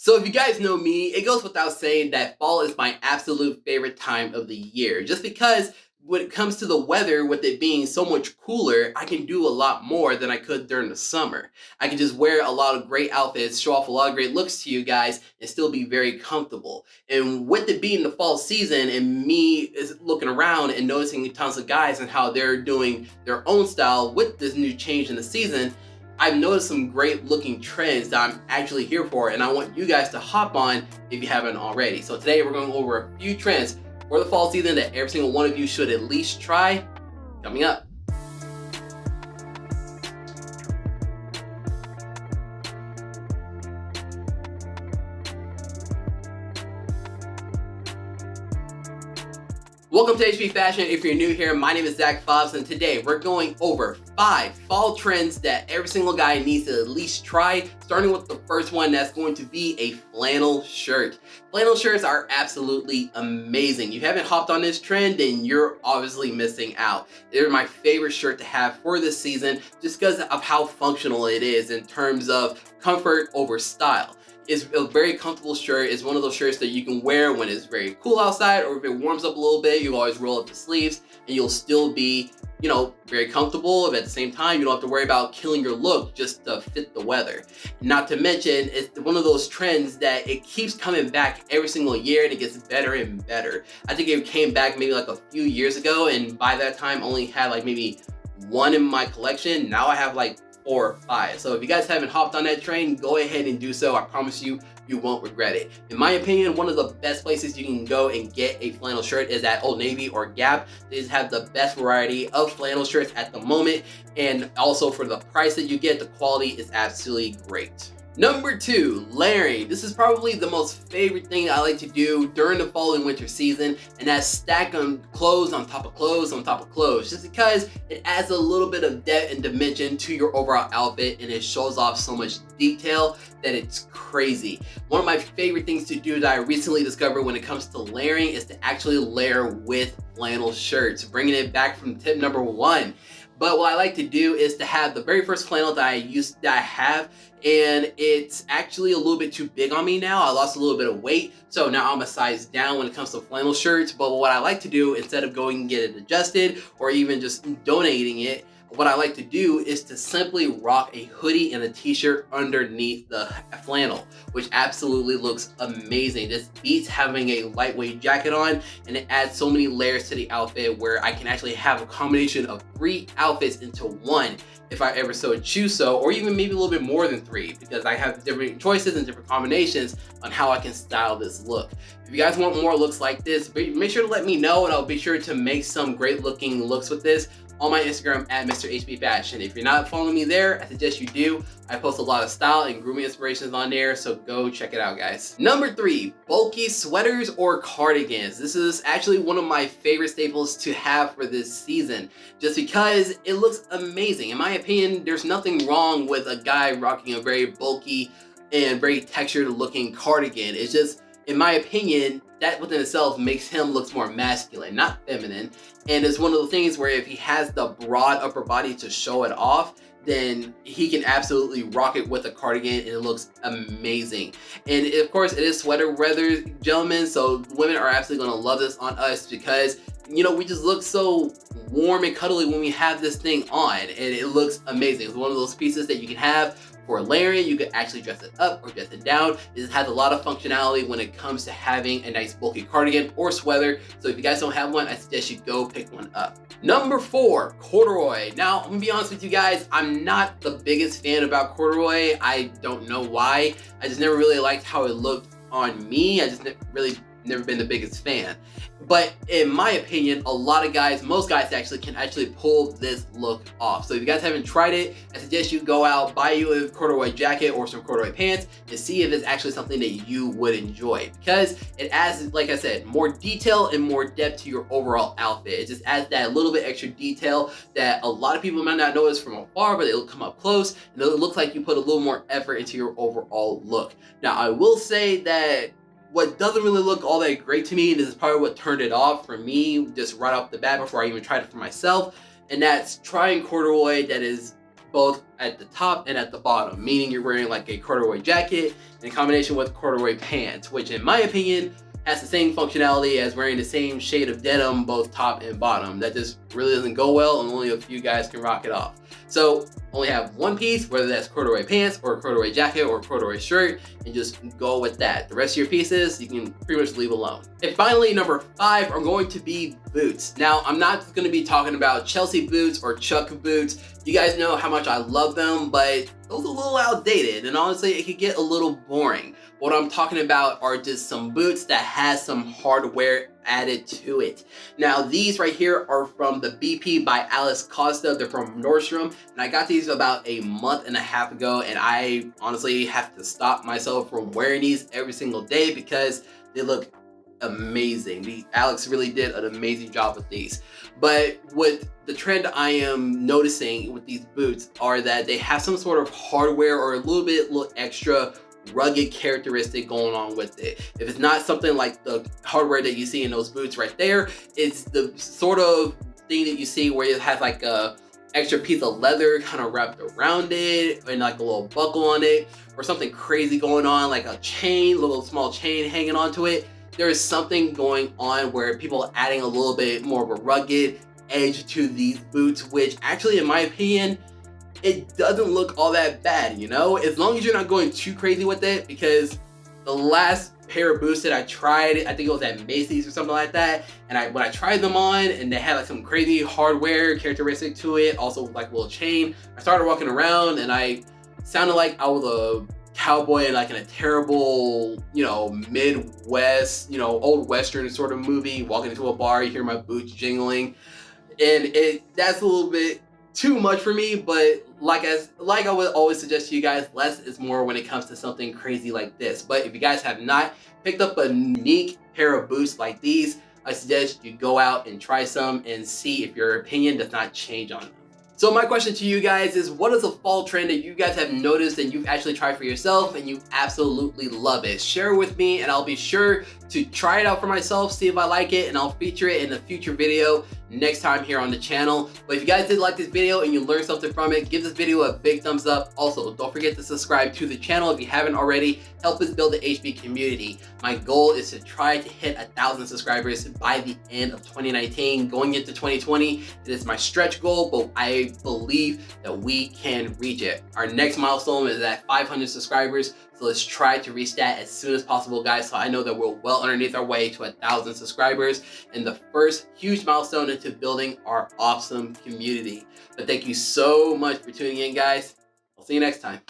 So if you guys know me, it goes without saying that fall is my absolute favorite time of the year. Just because when it comes to the weather, with it being so much cooler, I can do a lot more than I could during the summer. I can just wear a lot of great outfits, show off a lot of great looks to you guys, and still be very comfortable. And with it being the fall season and me is looking around and noticing tons of guys and how they're doing their own style with this new change in the season, I've noticed some great looking trends that I'm actually here for, and I want you guys to hop on if you haven't already. So today we're going over a few trends for the fall season that every single one of you should at least try. Coming up. Welcome to HP Fashion. If you're new here, my name is Zach Fobbs, and today we're going over 5 fall trends that every single guy needs to at least try, starting with the first one that's going to be a flannel shirt. Flannel shirts are absolutely amazing. If you haven't hopped on this trend, then you're obviously missing out. They're my favorite shirt to have for this season just because of how functional it is in terms of comfort over style. It's a very comfortable shirt. It's one of those shirts that you can wear when it's very cool outside, or if it warms up a little bit, you always roll up the sleeves and you'll still be, very comfortable. But at the same time, you don't have to worry about killing your look just to fit the weather. Not to mention, it's one of those trends that it keeps coming back every single year and it gets better and better. I think it came back maybe like a few years ago, and by that time only had like maybe one in my collection. Now I have like 4 or 5. So if you guys haven't hopped on that train, go ahead and do so. I promise you, you won't regret it. In my opinion, one of the best places you can go and get a flannel shirt is at Old Navy or Gap. They just have the best variety of flannel shirts at the moment, and also for the price that you get, the quality is absolutely great. Number 2, layering. This is probably the most favorite thing I like to do during the fall and winter season, and that's stack on clothes on top of clothes on top of clothes, just because it adds a little bit of depth and dimension to your overall outfit, and it shows off so much detail that it's crazy. One of my favorite things to do that I recently discovered when it comes to layering is to actually layer with flannel shirts, bringing it back from tip number 1. But what I like to do is to have the very first flannel that I have, and it's actually a little bit too big on me now. I lost a little bit of weight, so now I'm a size down when it comes to flannel shirts. But what I like to do, instead of going and get it adjusted or even just donating it, what I like to do is to simply rock a hoodie and a t-shirt underneath the flannel, which absolutely looks amazing. This beats having a lightweight jacket on, and it adds so many layers to the outfit where I can actually have a combination of 3 outfits into one if I ever so choose so, or even maybe a little bit more than 3, because I have different choices and different combinations on how I can style this look. If you guys want more looks like this, make sure to let me know, and I'll be sure to make some great looking looks with this on my Instagram at Mr. HB Fashion. If you're not following me there, I suggest you do. I post a lot of style and grooming inspirations on there, so go check it out, guys. Number 3, bulky sweaters or cardigans. This is actually one of my favorite staples to have for this season, just because it looks amazing. In my opinion, there's nothing wrong with a guy rocking a very bulky and very textured looking cardigan. It's just, in my opinion, that within itself makes him look more masculine, not feminine. And it's one of the things where if he has the broad upper body to show it off, then he can absolutely rock it with a cardigan and it looks amazing. And of course, it is sweater weather, gentlemen, so women are absolutely gonna love this on us because, we just look so warm and cuddly when we have this thing on, and it looks amazing. It's one of those pieces that you can have for layering. You can actually dress it up or dress it down. It has a lot of functionality when it comes to having a nice bulky cardigan or sweater. So if you guys don't have one, I suggest you go pick one up. Number 4, corduroy. Now, I'm gonna be honest with you guys, I'm not the biggest fan about corduroy. I don't know why. I just never really liked how it looked on me. I just never been the biggest fan. But in my opinion, a lot of guys, most guys actually can pull this look off. So if you guys haven't tried it, I suggest you go out, buy you a corduroy jacket or some corduroy pants and see if it's actually something that you would enjoy, because it adds, like I said, more detail and more depth to your overall outfit. It just adds that little bit extra detail that a lot of people might not notice from afar, but it'll come up close and it'll look like you put a little more effort into your overall look. Now, I will say that what doesn't really look all that great to me, and this is probably what turned it off for me just right off the bat before I even tried it for myself, and that's trying corduroy that is both at the top and at the bottom, meaning you're wearing like a corduroy jacket in combination with corduroy pants, which in my opinion has the same functionality as wearing the same shade of denim both top and bottom. That just really doesn't go well, and only a few guys can rock it off. So only have one piece, whether that's corduroy pants or corduroy jacket or corduroy shirt, and just go with that. The rest of your pieces you can pretty much leave alone. And finally, number 5 are going to be boots. Now I'm not going to be talking about Chelsea boots or Chuck boots. You guys know how much I love them, but those are a little outdated, and honestly it could get a little boring. What I'm talking about are just some boots that has some hardware added to it. Now these right here are from the BP by Alice Costa. They're from Nordstrom, and I got these about a month and a half ago, and I honestly have to stop myself from wearing these every single day because they look amazing. Alex really did an amazing job with these. But what the trend I am noticing with these boots are that they have some sort of hardware or a little extra rugged characteristic going on with it. If it's not something like the hardware that you see in those boots right there, it's the sort of thing that you see where it has like a extra piece of leather kind of wrapped around it and like a little buckle on it, or something crazy going on like a chain, little small chain hanging onto it. There is something going on where people are adding a little bit more of a rugged edge to these boots, which actually in my opinion it doesn't look all that bad, you know, as long as you're not going too crazy with it. Because the last pair of boots that I tried, I think it was at Macy's or something like that, and when I tried them on and they had like some crazy hardware characteristic to it, also like a little chain, I started walking around and I sounded like I was a cowboy in like in a terrible, you know, Midwest, you know, old Western sort of movie, walking into a bar, you hear my boots jingling, and that's a little bit too much for me. But like I would always suggest to you guys, less is more when it comes to something crazy like this. But if you guys have not picked up a unique pair of boots like these, I suggest you go out and try some and see if your opinion does not change on them. So my question to you guys is, what is a fall trend that you guys have noticed and you've actually tried for yourself and you absolutely love it? Share it with me and I'll be sure to try it out for myself, see if I like it, and I'll feature it in a future video next time here on the channel. But if you guys did like this video and you learned something from it, give this video a big thumbs up. Also, don't forget to subscribe to the channel if you haven't already. Help us build the HB community. My goal is to try to hit 1,000 subscribers by the end of 2019. Going into 2020, it is my stretch goal, but I believe that we can reach it. Our next milestone is at 500 subscribers. So let's try to reach that as soon as possible, guys. So I know that we're well underneath our way to 1,000 subscribers and the first huge milestone into building our awesome community. But thank you so much for tuning in, guys. I'll see you next time.